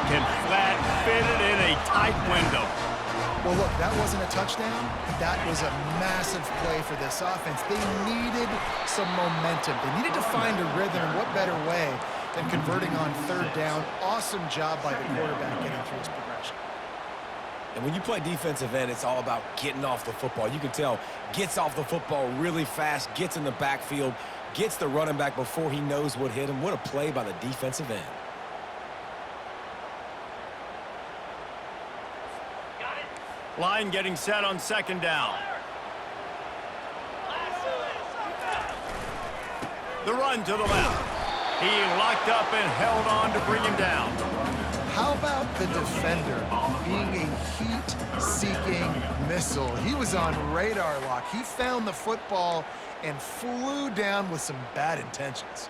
can flat fit it in a tight window. Well, look, that wasn't a touchdown. That was a massive play for this offense. They needed some momentum. They needed to find a rhythm, and what better way than converting on third down. Awesome job by the quarterback getting through his progression. And when you play defensive end, it's all about getting off the football. You can tell, gets off the football really fast, gets in the backfield, gets the running back before he knows what hit him. What a play by the defensive end. Line getting set on second down. The run to the left. He locked up and held on to bring him down. How about the defender being a heat-seeking missile? He was on radar lock. He found the football and flew down with some bad intentions.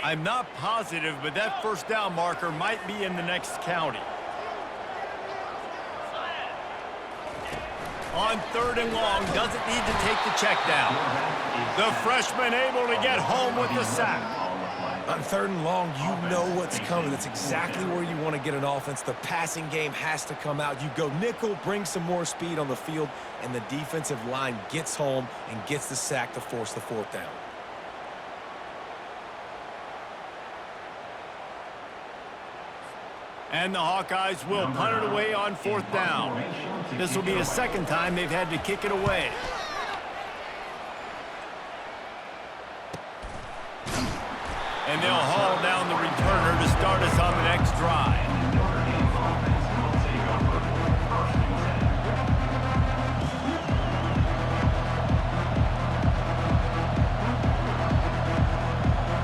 I'm not positive, but that first down marker might be in the next county. On third and long, doesn't need to take the check down. The freshman able to get home with the sack. On third and long, you know what's coming. That's exactly where you want to get an offense. The passing game has to come out. You go nickel, bring some more speed on the field, and the defensive line gets home and gets the sack to force the fourth down. And the Hawkeyes will punt it away on fourth down. This will be the second time they've had to kick it away. And they'll haul down the returner to start us on the next drive.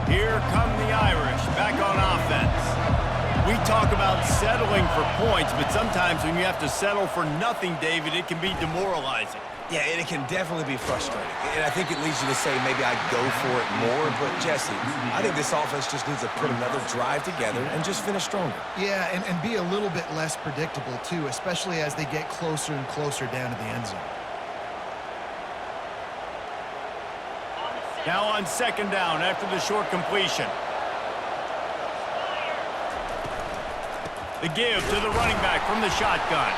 Here come the Irish back on offense. We talk about settling for points, but sometimes when you have to settle for nothing, David, it can be demoralizing. Yeah, and it can definitely be frustrating. And I think it leads you to say maybe I'd go for it more. But, Jesse, I think this offense just needs to put another drive together and just finish stronger. Yeah, and be a little bit less predictable, too, especially as they get closer and closer down to the end zone. Now on second down after the short completion. The give to the running back from the shotgun.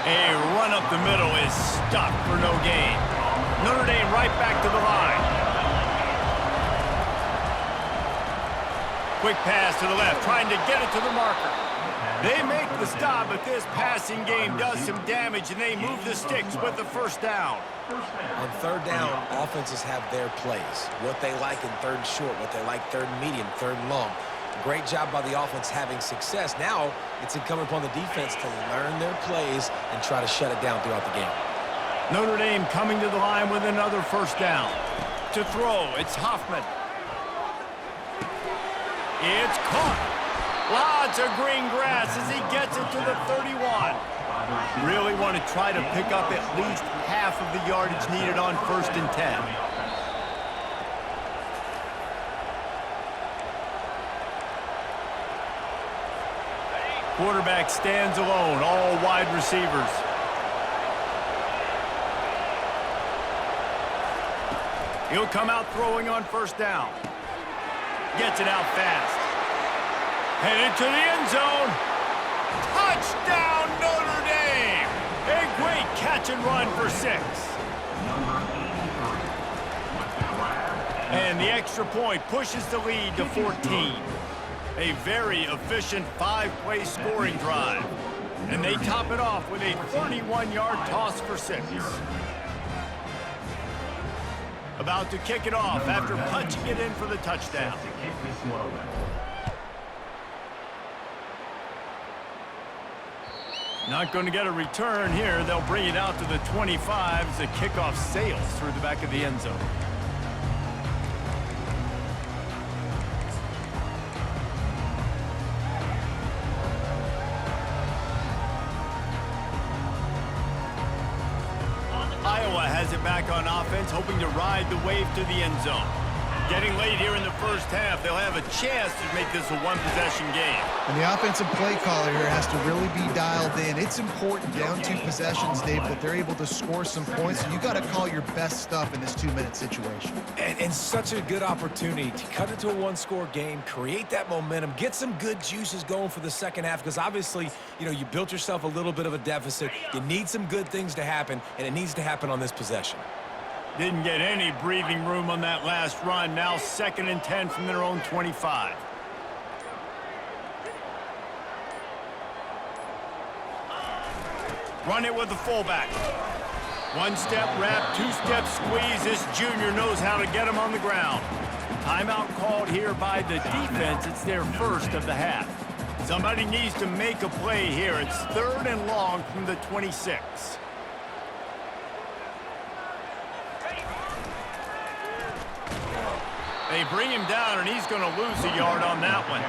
A run up the middle is stopped for no gain. Notre Dame right back to the line. Quick pass to the left, trying to get it to the marker. They make the stop, but this passing game does some damage, and they move the sticks with the first down. On third down, offenses have their plays. What they like in third and short, what they like third and medium, third and long. Great job by the offense having success. Now it's incumbent upon the defense to learn their plays and try to shut it down throughout the game. Notre Dame coming to the line with another first down. To throw, it's Hoffman. It's caught. Lots of green grass as he gets it to the 31. Really want to try to pick up at least half of the yardage needed on 1st and 10. Quarterback stands alone, all wide receivers. He'll come out throwing on first down. Gets it out fast. Headed to the end zone. Touchdown, Notre Dame! A great catch and run for 6. And the extra point pushes the lead to 14. A very efficient 5-play scoring drive. And they top it off with a 31-yard toss for 6. About to kick it off after punching it in for the touchdown. Not going to get a return here. They'll bring it out to the 25 as the kickoff sails through the back of the end zone. Iowa has it back on offense, hoping to ride the wave to the end zone. Getting late here in the first half, they'll have a chance to make this a one-possession game. And the offensive play caller here has to really be dialed in. It's important down 2 possessions, Dave, that they're able to score some points. And you got to call your best stuff in this 2-minute situation. And such a good opportunity to cut it to a one-score game, create that momentum, get some good juices going for the second half, because obviously, you know, you built yourself a little bit of a deficit. You need some good things to happen, and it needs to happen on this possession. Didn't get any breathing room on that last run. Now 2nd and 10 from their own 25. Run it with the fullback. 1-step wrap, 2-step squeeze. This junior knows how to get him on the ground. Timeout called here by the defense. It's their first of the half. Somebody needs to make a play here. It's 3rd and long from the 26. They bring him down, and he's going to lose a yard on that one.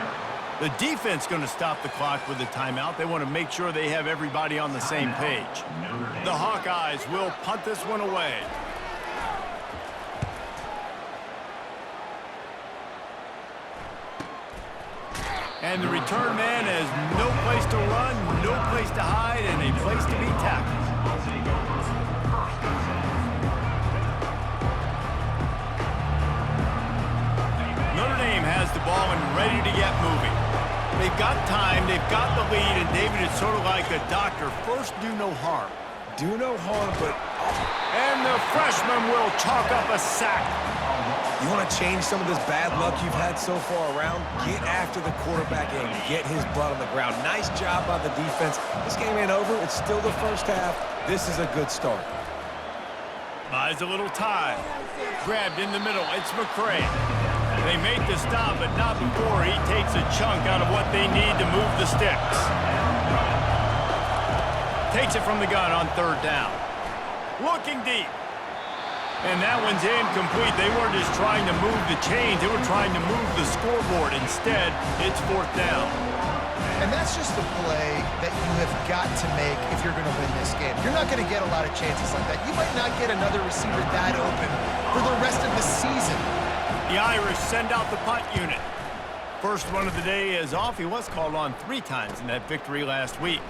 The defense going to stop the clock with a timeout. They want to make sure they have everybody on the same page. The Hawkeyes will punt this one away. And the return man has no place to run, no place to hide, and a place to be tackled. Notre Dame has the ball and ready to get moving. They've got time, they've got the lead, and David, it's sort of like a doctor. First, do no harm. Do no harm, but... And the freshman will chalk up a sack. You want to change some of this bad luck you've had so far around? Get after the quarterback and get his butt on the ground. Nice job by the defense. This game ain't over. It's still the first half. This is a good start. Buys a little time. Grabbed in the middle. It's McCray. They make the stop, but not before he takes a chunk out of what they need to move the sticks. Takes it from the gun on 3rd down. Looking deep. And that one's incomplete. They weren't just trying to move the chains. They were trying to move the scoreboard. Instead, it's 4th down. And that's just the play that you have got to make if you're going to win this game. You're not going to get a lot of chances like that. You might not get another receiver that open for the rest of the season. The Irish send out the punt unit. First one of the day is off. He was called on 3 times in that victory last week.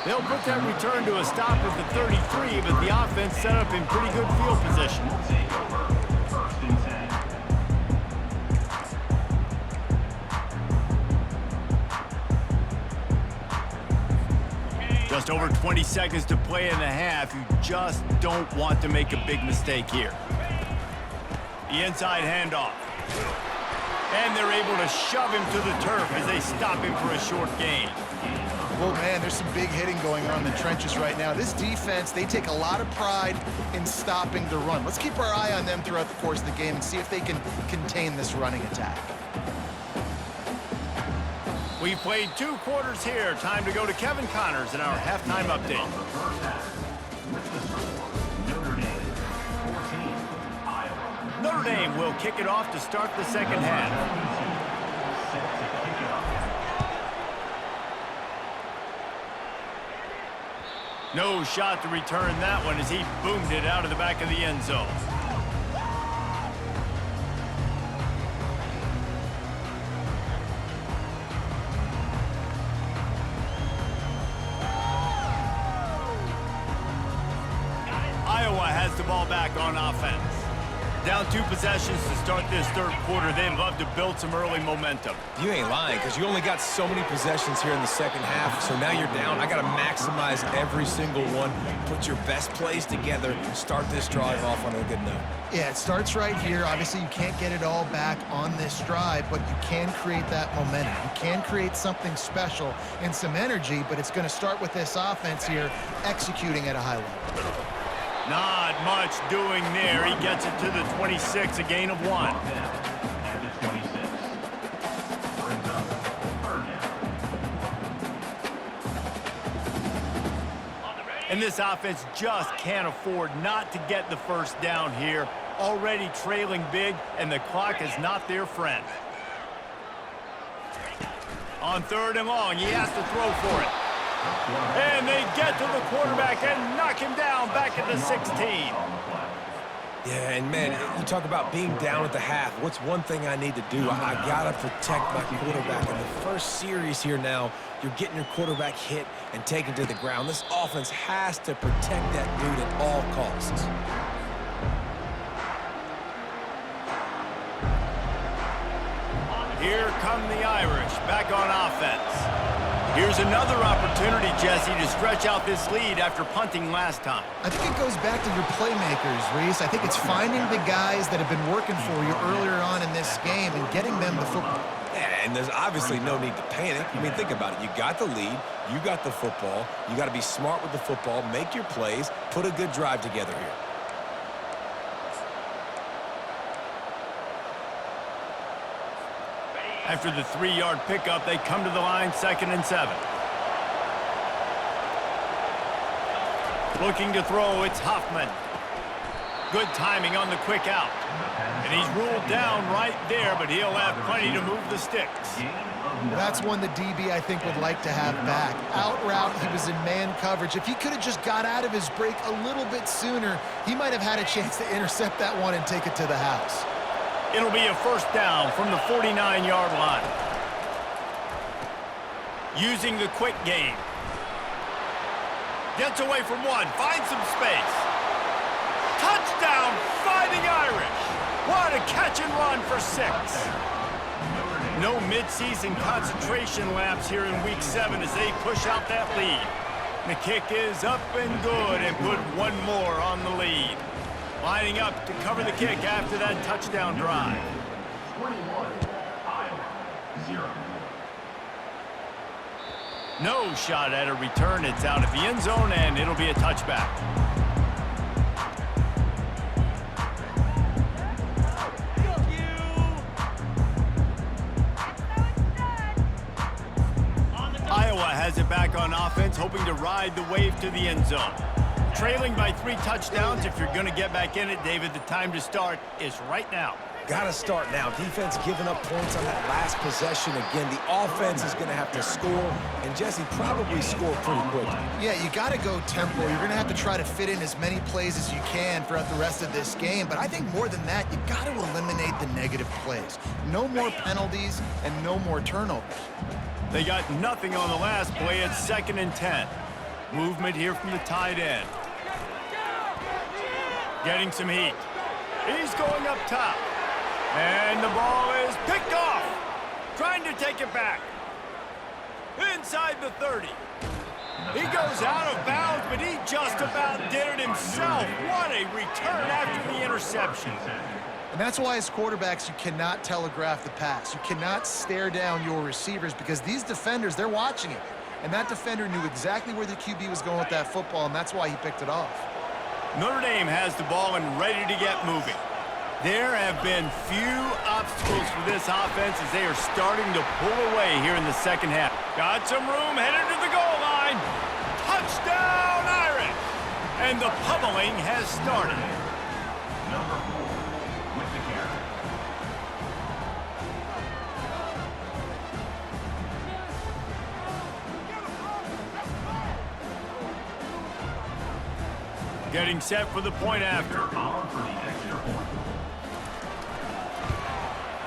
They'll put that return to a stop at the 33, but the offense set up in pretty good field position. Just over 20 seconds to play in the half. You just don't want to make a big mistake here. The inside handoff. And they're able to shove him to the turf as they stop him for a short gain. Well, man, there's some big hitting going on in the trenches right now. This defense, they take a lot of pride in stopping the run. Let's keep our eye on them throughout the course of the game and see if they can contain this running attack. We've played 2 quarters here. Time to go to Kevin Connors in our halftime update. Notre Dame will kick it off to start the second half. No shot to return that one as he boomed it out of the back of the end zone. Iowa has the ball back on offense. Down 2 possessions to start this 3rd quarter. They'd love to build some early momentum. You ain't lying, because you only got so many possessions here in the second half, so now you're down. I got to maximize every single one. Put your best plays together. Start this drive off on a good note. Yeah, it starts right here. Obviously, you can't get it all back on this drive, but you can create that momentum. You can create something special and some energy, but it's going to start with this offense here executing at a high level. Not much doing there. He gets it to the 26, a gain of 1. And this offense just can't afford not to get the first down here. Already trailing big, and the clock is not their friend. On 3rd and long, he has to throw for it. And they get to the quarterback and knock him down back at the 16. Yeah, and man, you talk about being down at the half. What's one thing I need to do? I got to protect my quarterback. In the first series here now, you're getting your quarterback hit and taken to the ground. This offense has to protect that dude at all costs. Here come the Irish, back on offense. Here's another opportunity, Jesse, to stretch out this lead after punting last time. I think it goes back to your playmakers, Reese. I think it's finding the guys that have been working for you earlier on in this game and getting them the football. Yeah, and there's obviously no need to panic. I mean, think about it. You got the lead. You got the football. You got to be smart with the football, make your plays, put a good drive together here. After the 3-yard pickup, they come to the line, 2nd and 7. Looking to throw, it's Hoffman. Good timing on the quick out. And he's ruled down right there, but he'll have plenty to move the sticks. That's one the DB, I think, would like to have back. Out route, he was in man coverage. If he could have just got out of his break a little bit sooner, he might have had a chance to intercept that one and take it to the house. It'll be a first down from the 49-yard line. Using the quick game. Gets away from one, finds some space. Touchdown, Fighting Irish. What a catch and run for 6. No midseason concentration laps here in Week 7 as they push out that lead. The kick is up and good and put one more on the lead. Lining up to cover the kick after that touchdown drive. 21, Iowa, 0. No shot at a return. It's out of the end zone, and it'll be a touchback. Iowa has it back on offense, hoping to ride the wave to the end zone. Trailing by 3 touchdowns. If you're going to get back in it, David, the time to start is right now. Got to start now. Defense giving up points on that last possession. Again, the offense is going to have to score, and Jesse probably score pretty quickly. Yeah, you got to go tempo. You're going to have to try to fit in as many plays as you can throughout the rest of this game. But I think more than that, you got to eliminate the negative plays. No more penalties and no more turnovers. They got nothing on the last play. It's 2nd and 10. Movement here from the tight end. Getting some heat. He's going up top. And the ball is picked off. Trying to take it back. Inside the 30. He goes out of bounds, but he just about did it himself. What a return after the interception. And that's why as quarterbacks, you cannot telegraph the pass. You cannot stare down your receivers because these defenders, they're watching it. And that defender knew exactly where the QB was going with that football, and that's why he picked it off. Notre Dame has the ball and ready to get moving. There have been few obstacles for this offense as they are starting to pull away here in the second half. Got some room, headed to the goal line. Touchdown, Irish! And the pummeling has started. Number 4, with the carry. Getting set for the point after. Power for the extra point.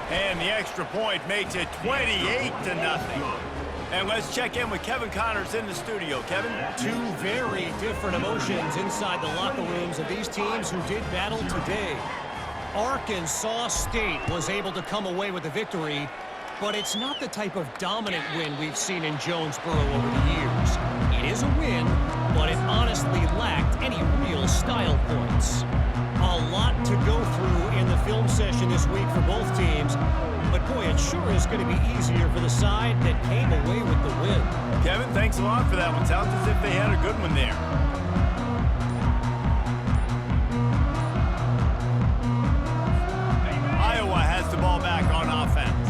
And the extra point makes it 28-0. And let's check in with Kevin Connors in the studio. Kevin? 2 very different emotions inside the locker rooms of these teams who did battle today. Arkansas State was able to come away with a victory, but it's not the type of dominant win we've seen in Jonesboro over the years. It is a win, but it honestly lacked any real style points. A lot to go through in the film session this week for both teams, but boy, it sure is going to be easier for the side that came away with the win. Kevin, thanks a lot for that one. Sounds as if they had a good one there. Iowa has the ball back on offense.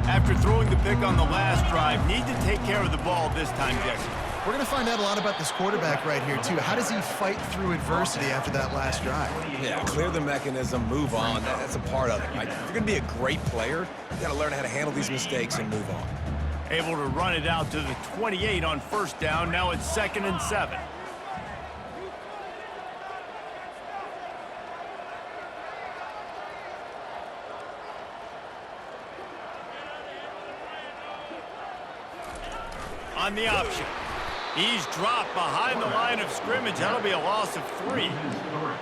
After throwing the pick on the last drive, need to take care of the ball this time, Jesse. We're going to find out a lot about this quarterback right here, too. How does he fight through adversity after that last drive? Yeah, clear the mechanism, move on. That's a part of it, right? If you're going to be a great player, you got to learn how to handle these mistakes and move on. Able to run it out to the 28 on first down. Now it's 2nd and 7. on the option. He's dropped behind the line of scrimmage. That'll be a loss of 3.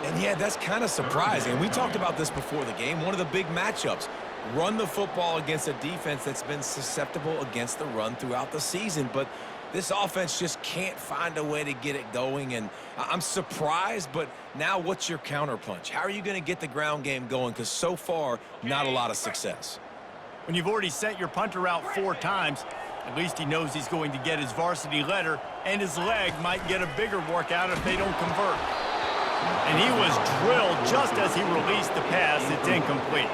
And yeah, that's kind of surprising. We talked about this before the game. One of the big matchups. Run the football against a defense that's been susceptible against the run throughout the season. But this offense just can't find a way to get it going. And I'm surprised, but now what's your counterpunch? How are you going to get the ground game going? Because so far, not a lot of success. When you've already sent your punter out 4 times, at least he knows he's going to get his varsity letter, and his leg might get a bigger workout if they don't convert. And he was drilled just as he released the pass. It's incomplete.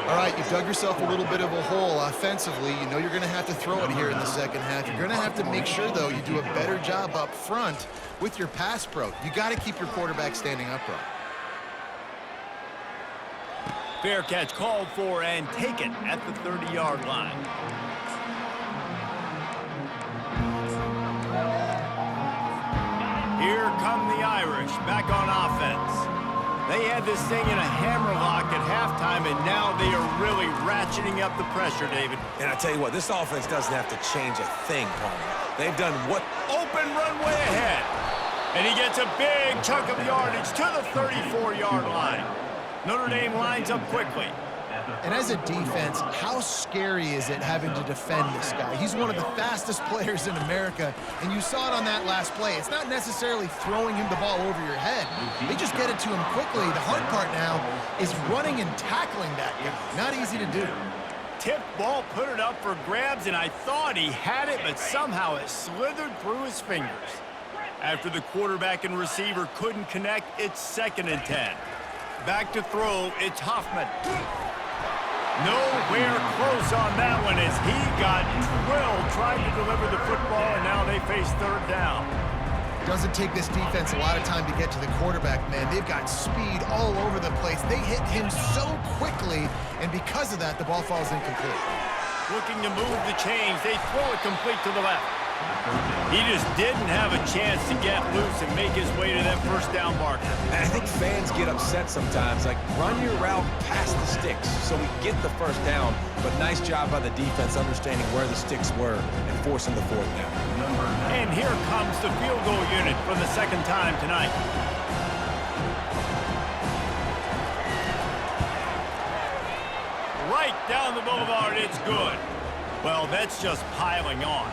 All right, you dug yourself a little bit of a hole offensively. You know you're going to have to throw it here in the second half. You're going to have to make sure, though, you do a better job up front with your pass pro. You got to keep your quarterback standing upright. Fair catch called for and taken at the 30-yard line. Here come the Irish back on offense. They had this thing in a hammerlock at halftime, and now they are really ratcheting up the pressure, David. And I tell you what, this offense doesn't have to change a thing, Palmer. They've done what? Open runway ahead. And he gets a big chunk of yardage to the 34-yard line. Notre Dame lines up quickly. And as a defense, how scary is it having to defend this guy? He's one of the fastest players in America, and you saw it on that last play. It's not necessarily throwing him the ball over your head. They just get it to him quickly. The hard part now is running and tackling that guy. Not easy to do. Tipped ball, put it up for grabs, and I thought he had it, but somehow it slithered through his fingers. After the quarterback and receiver couldn't connect, it's 2nd and 10. Back to throw, it's Hoffman. Nowhere close on that one as he got drilled trying to deliver the football, and now they face 3rd down. Doesn't take this defense a lot of time to get to the quarterback, man. They've got speed all over the place. They hit him so quickly, and because of that, the ball falls incomplete. Looking to move the chains. They throw it complete to the left. He just didn't have a chance to get loose and make his way to that 1st down marker. And I think fans get upset sometimes, like run your route past the sticks so we get the 1st down, but nice job by the defense understanding where the sticks were and forcing the 4th down. And here comes the field goal unit for the 2nd time tonight. Right down the boulevard, it's good. Well, that's just piling on.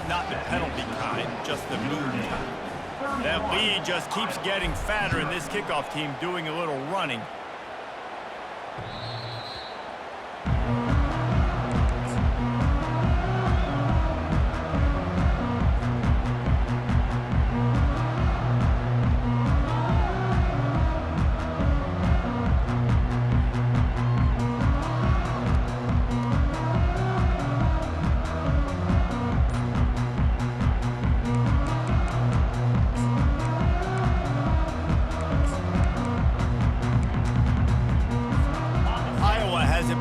Not the penalty kind, just the mood kind. That lead just keeps getting fatter, and this kickoff team doing a little running.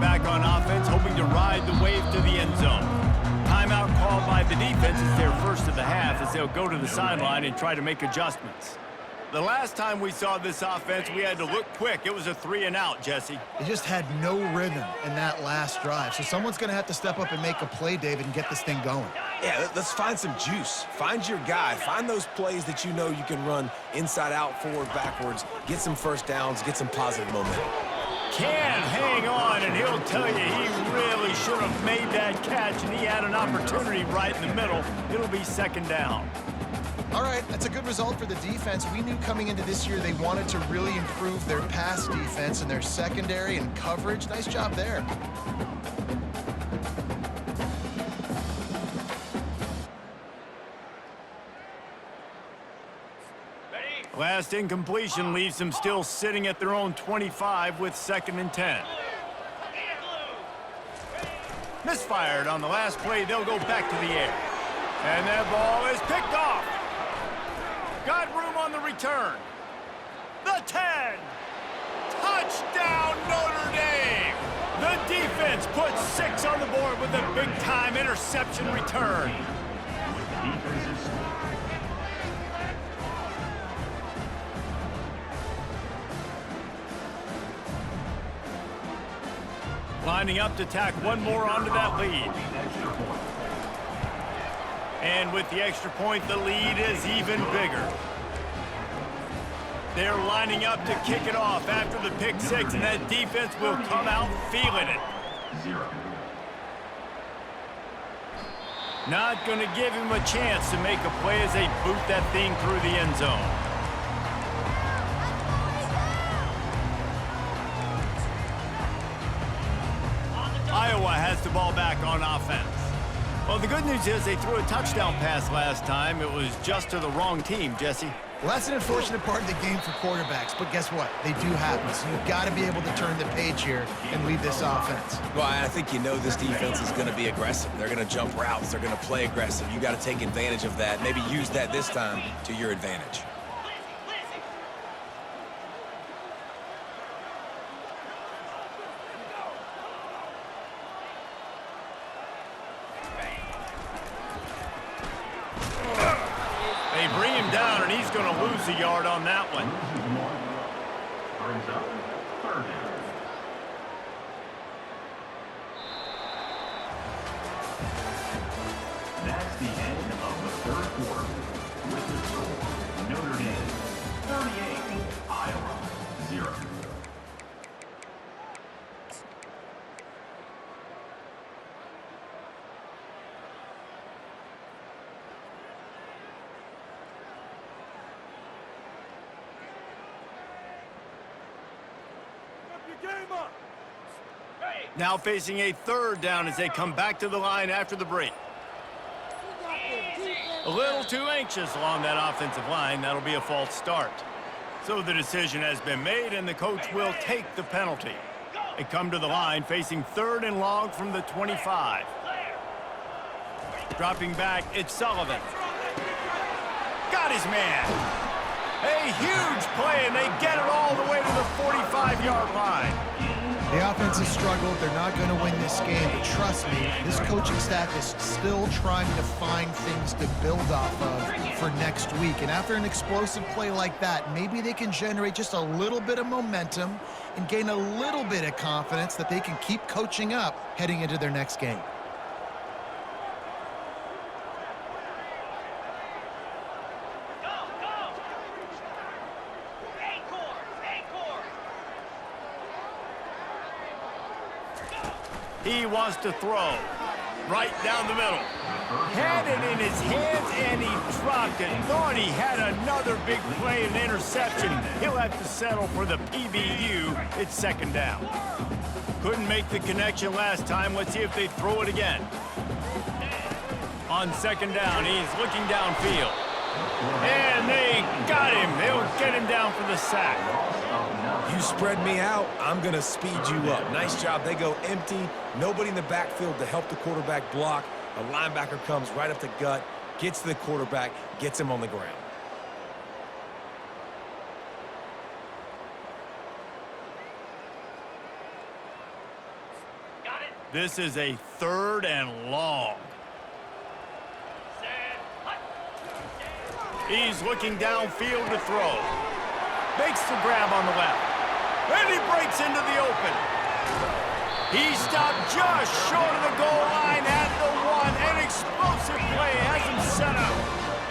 Back on offense, hoping to ride the wave to the end zone. Timeout called by the defense. It's their 1st of the half as they'll go to the sideline and try to make adjustments. The last time we saw this offense, we had to look quick. It was a 3-and-out, Jesse. They just had no rhythm in that last drive. So someone's going to have to step up and make a play, David, and get this thing going. Yeah, let's find some juice. Find your guy. Find those plays that you know you can run inside out, forward, backwards. Get some 1st downs. Get some positive momentum. Can hang on, and he'll tell you he really should have made that catch, and he had an opportunity right in the middle. It'll be 2nd down. All right, that's a good result for the defense. We knew coming into this year they wanted to really improve their pass defense and their secondary and coverage. Nice job there. Last incompletion leaves them still sitting at their own 25 with 2nd and 10. Misfired on the last play. They'll go back to the air. And that ball is picked off. Got room on the return. The 10. Touchdown, Notre Dame. The defense puts 6 on the board with a big-time interception return. Lining up to tack one more onto that lead. And with the extra point, the lead is even bigger. They're lining up to kick it off after the pick six, and that defense will come out feeling it. 0. Not going to give him a chance to make a play as they boot that thing through the end zone. Iowa has the ball back on offense. Well, the good news is they threw a touchdown pass last time. It was just to the wrong team, Jesse. Well, that's an unfortunate part of the game for quarterbacks, but guess what? They do happen, so you've got to be able to turn the page here and lead this offense. Well, I think you know this defense is going to be aggressive. They're going to jump routes. They're going to play aggressive. You got to take advantage of that. Maybe use that this time to your advantage. They bring him down, and he's going to lose a yard on that one. Brings up 3rd down. That's the end of the 3rd quarter. With the score, Notre Dame 38, Iowa 0. Now facing a 3rd down as they come back to the line after the break. A little too anxious along that offensive line. That'll be a false start. So the decision has been made, and the coach will take the penalty. They come to the line facing 3rd and long from the 25. Dropping back, it's Sullivan. Got his man. A huge play, and they get it all the way to the 45-yard line. The offense has struggled. They're not going to win this game, but trust me, this coaching staff is still trying to find things to build off of for next week. And after an explosive play like that, maybe they can generate just a little bit of momentum and gain a little bit of confidence that they can keep coaching up heading into their next game. He wants to throw right down the middle. Had it in his hands, and he dropped it. Thought he had another big play and interception. He'll have to settle for the PBU. It's 2nd down. Couldn't make the connection last time. Let's see if they throw it again. On 2nd down, he's looking downfield. And they got him. They'll get him down for the sack. You spread me out, I'm going to speed you up. Nice job. They go empty. Nobody in the backfield to help the quarterback block. A linebacker comes right up the gut, gets to the quarterback, gets him on the ground. This is a 3rd and long. He's looking downfield to throw. Makes the grab on the left. And he breaks into the open. He stopped just short of the goal line at the 1. An explosive play has him set up.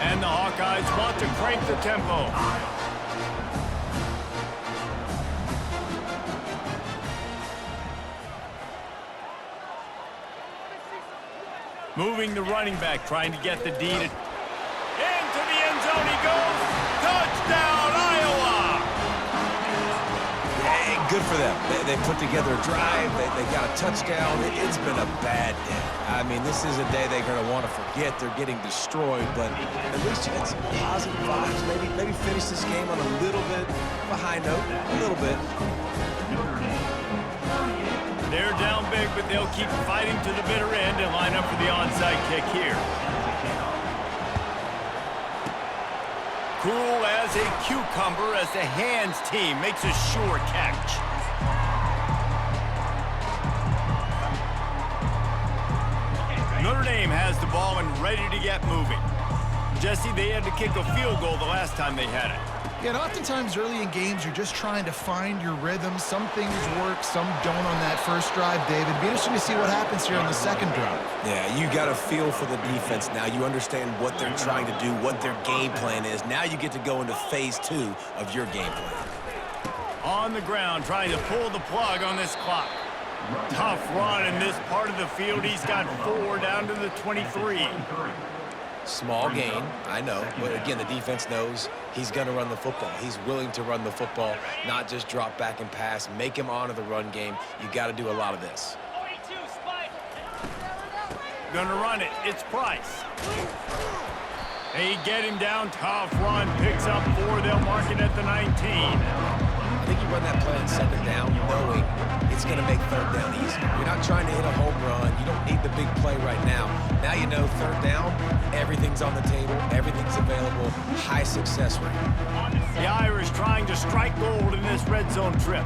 And the Hawkeyes want to crank the tempo. Moving the running back, trying to get the D to... Into the end zone he goes. Touchdown, Iowa! Hey, good for them. They put together a drive. They got a touchdown. It's been a bad day. I mean, this is a day they're going to want to forget. They're getting destroyed, but at least you got some positive vibes. Maybe finish this game on a little bit of a high note. A little bit. They're down big, but they'll keep fighting to the bitter end and line up for the onside kick here. Cool as a cucumber as the hands team makes a sure catch. Notre Dame has the ball and ready to get moving. Jesse, they had to kick a field goal the last time they had it. Yeah, and oftentimes early in games, you're just trying to find your rhythm. Some things work, some don't on that first drive, David. It'd be interesting to see what happens here on the second drive. Yeah, you got a feel for the defense now. You understand what they're trying to do, what their game plan is. Now you get to go into phase 2 of your game plan. On the ground, trying to pull the plug on this clock. Tough run in this part of the field. He's got 4 down to the 23. Small gain, I know, but again, the defense knows he's going to run the football. He's willing to run the football, not just drop back and pass, make him honor the run game. You got to do a lot of this. Gonna run it. It's Price. They get him down. Tough run. Picks up 4. They'll mark it at the 19. I think you run that play on second down knowing it's going to make third down easy. You're not trying to hit a home run. You don't need the big play right now. Now you know third down, everything's on the table, everything's available, high success rate. The Irish trying to strike gold in this red zone trip.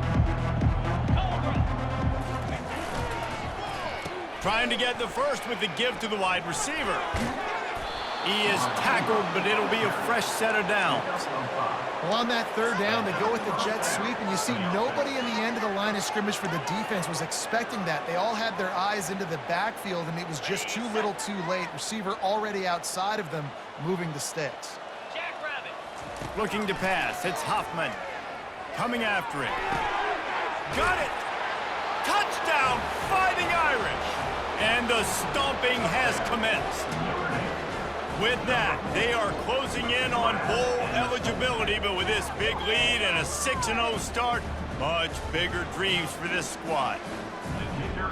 Trying to get the first with the give to the wide receiver. He is tackled, but it'll be a fresh set of downs. Well, on that third down, they go with the jet sweep, and you see nobody in the end of the line of scrimmage for the defense was expecting that. They all had their eyes into the backfield, and it was just too little too late. Receiver already outside of them, moving the sticks. Looking to pass. It's Hoffman. Coming after it. Got it! Touchdown, Fighting Irish! And the stomping has commenced. With that, they are closing in on bowl eligibility, but with this big lead and a 6-0 start, much bigger dreams for this squad.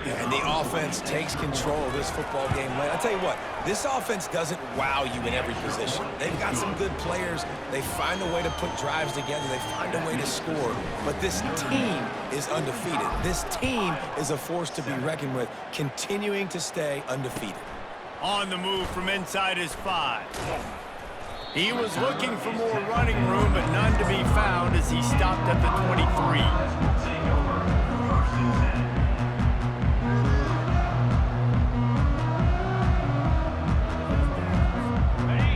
And the offense takes control of this football game. I'll tell you what, this offense doesn't wow you in every position. They've got some good players. They find a way to put drives together. They find a way to score. But this team is undefeated. This team is a force to be reckoned with, continuing to stay undefeated. On the move from inside his 5. He was looking for more running room, but none to be found as he stopped at the 23.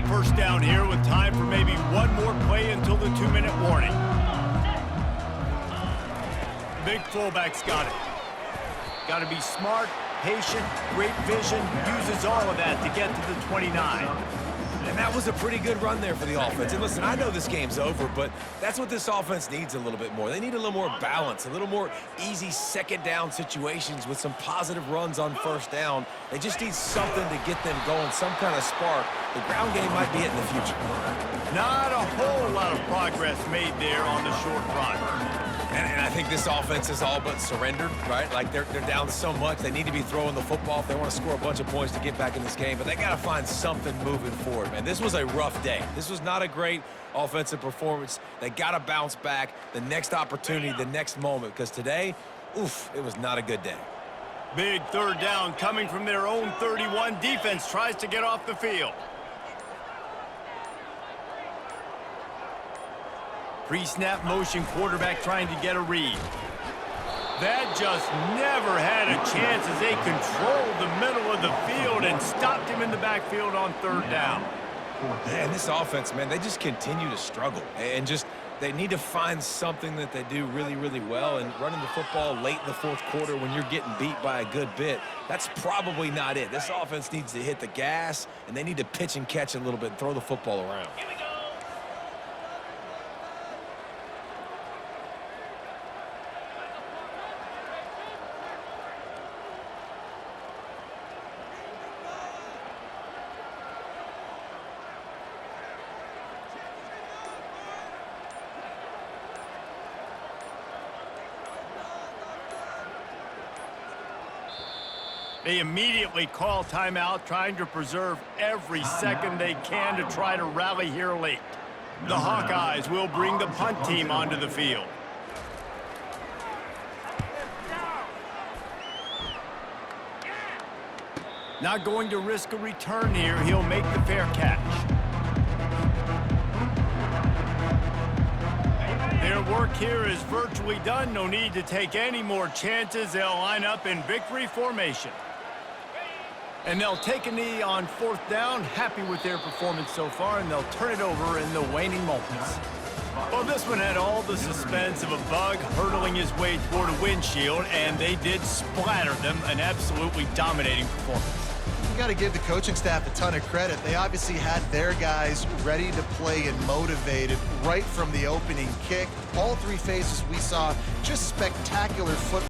First down here with time for maybe one more play until the 2-minute warning. Big fullback's got it. Got to be smart, patient, great vision, uses all of that to get to the 29. And that was a pretty good run there for the offense. And listen, I know this game's over, but that's what this offense needs a little bit more. They need a little more balance, a little more easy second down situations with some positive runs on first down. They just need something to get them going, some kind of spark. The ground game might be it in the future. Not a whole lot of progress made there on the short run. And I think this offense is all but surrendered, right? Like they're down so much. They need to be throwing the football if they want to score a bunch of points to get back in this game. But they got to find something moving forward, man. This was a rough day. This was not a great offensive performance. They got to bounce back the next opportunity, the next moment. Because today, oof, it was not a good day. Big third down coming from their own 31. Defense tries to get off the field. Pre-snap motion, quarterback trying to get a read. That just never had a chance as they controlled the middle of the field and stopped him in the backfield on third down. And this offense, man, they just continue to struggle. And just, they need to find something that they do really, really well. And running the football late in the fourth quarter when you're getting beat by a good bit, that's probably not it. This offense needs to hit the gas, and they need to pitch and catch a little bit and throw the football around. They immediately call timeout, trying to preserve every second they can to try to rally here late. The Hawkeyes will bring the punt team onto the field. Not going to risk a return here. He'll make the fair catch. Their work here is virtually done. No need to take any more chances. They'll line up in victory formation. And they'll take a knee on fourth down. Happy with their performance so far, and they'll turn it over in the waning moments. Well, this one had all the suspense of a bug hurtling his way toward a windshield, and they did splatter them. An absolutely dominating performance. You got to give the coaching staff a ton of credit. They obviously had their guys ready to play and motivated right from the opening kick. All three phases we saw just spectacular football.